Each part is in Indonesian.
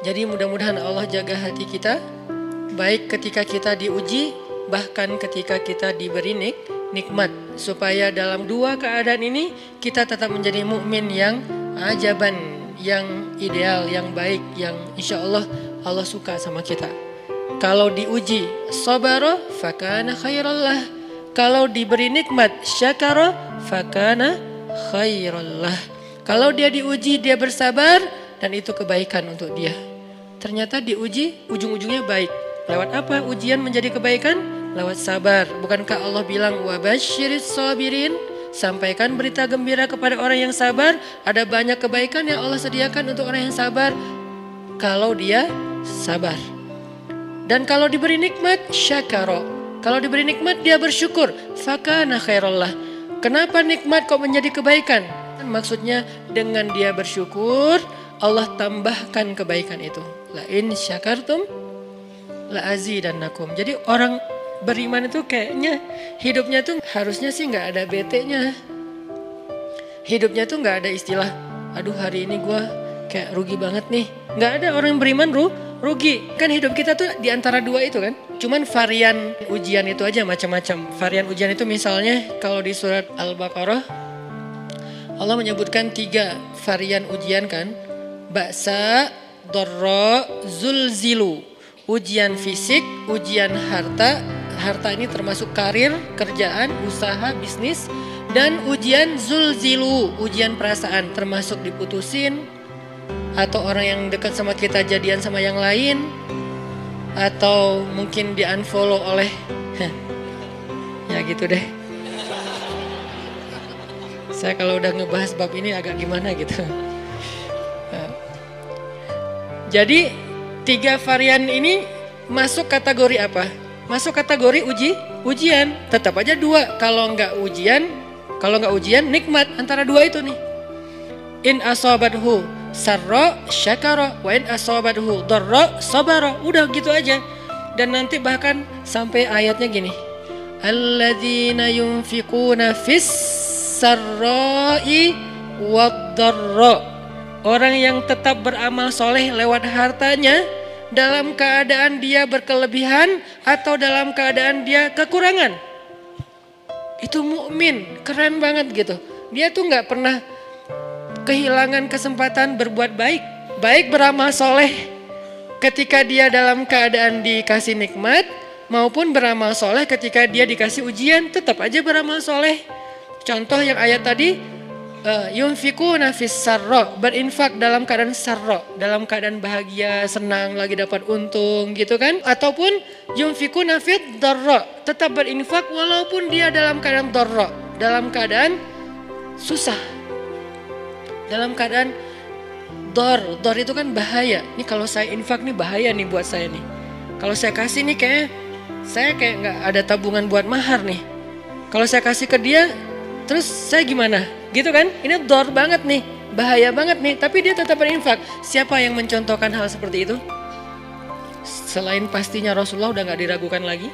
Jadi mudah-mudahan Allah jaga hati kita, baik ketika kita diuji, bahkan ketika kita diberi nikmat, supaya dalam dua keadaan ini kita tetap menjadi mukmin yang ajaban, yang ideal, yang baik, yang insya Allah Allah suka sama kita. Kalau diuji sabara fakana khairallah, kalau diberi nikmat syakara fakana khairallah. Kalau dia diuji dia bersabar dan itu kebaikan untuk dia. Ternyata diuji ujung-ujungnya baik. Lewat apa ujian menjadi kebaikan? Lewat sabar. Bukankah Allah bilang wabasyiris sabirin? Sampaikan berita gembira kepada orang yang sabar. Ada banyak kebaikan yang Allah sediakan untuk orang yang sabar kalau dia sabar. Dan kalau diberi nikmat syakara. Kalau diberi nikmat dia bersyukur. Fakana khairallah. Kenapa nikmat kok menjadi kebaikan? Maksudnya dengan dia bersyukur Allah tambahkan kebaikan itu. La in syakartum la azidannakum. Jadi orang beriman itu kayaknya hidupnya tuh harusnya sih nggak ada bete-nya. Hidupnya tuh nggak ada istilah, aduh hari ini gue kayak rugi banget nih. Nggak ada orang beriman rugi. Kan hidup kita tuh di antara dua itu kan. Cuman varian ujian itu aja macam-macam. Varian ujian itu misalnya kalau di surat Al-Baqarah Allah menyebutkan 3 varian ujian kan. Ba'sa, dharra, zulzilu. Ujian fisik, ujian harta. Harta ini termasuk karir, kerjaan, usaha, bisnis. Dan ujian zulzilu, ujian perasaan. Termasuk diputusin. Atau orang yang dekat sama kita jadian sama yang lain. Atau mungkin di unfollow oleh ya gitu deh. Saya kalau udah ngebahas bab ini agak gimana gitu. Jadi 3 varian ini masuk kategori apa? Masuk kategori ujian. Tetap aja 2. Kalau nggak ujian nikmat antara 2 itu nih. In asabathu sarra syakara wa in asabathu dharra sabara. Udah gitu aja. Dan nanti bahkan sampai ayatnya gini. Alladzina yunfiquna fis sarra'i wad-dharra. Orang yang tetap beramal soleh lewat hartanya dalam keadaan dia berkelebihan atau dalam keadaan dia kekurangan. Itu mukmin, keren banget gitu. Dia tuh nggak pernah kehilangan kesempatan berbuat baik. Baik beramal soleh ketika dia dalam keadaan dikasih nikmat maupun beramal soleh ketika dia dikasih ujian, tetap aja beramal soleh. Contoh yang ayat tadi, yunfikuna fis sarra, berinfak dalam keadaan sarra, dalam keadaan bahagia, senang, lagi dapat untung gitu kan. Ataupun yunfikuna fid dharra, tetap berinfak walaupun dia dalam keadaan dharra, dalam keadaan susah. Dalam keadaan dor itu kan bahaya. Ini kalau saya infak nih bahaya nih buat saya nih. Kalau saya kasih nih saya kayak nggak ada tabungan buat mahar nih. Kalau saya kasih ke dia, terus saya gimana? Gitu kan? Ini dor banget nih, bahaya banget nih. Tapi dia tetap berinfak. Siapa yang mencontohkan hal seperti itu? Selain pastinya Rasulullah udah nggak diragukan lagi.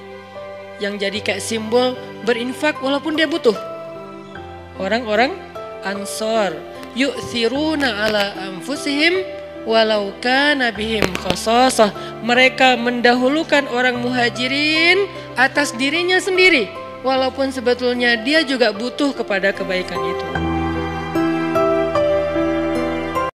Yang jadi kayak simbol berinfak walaupun dia butuh. Orang-orang Ansor, yu'thiruna ala anfusihim walau kana bihim khasasah. Mereka mendahulukan orang muhajirin atas dirinya sendiri. Walaupun sebetulnya dia juga butuh kepada kebaikan itu.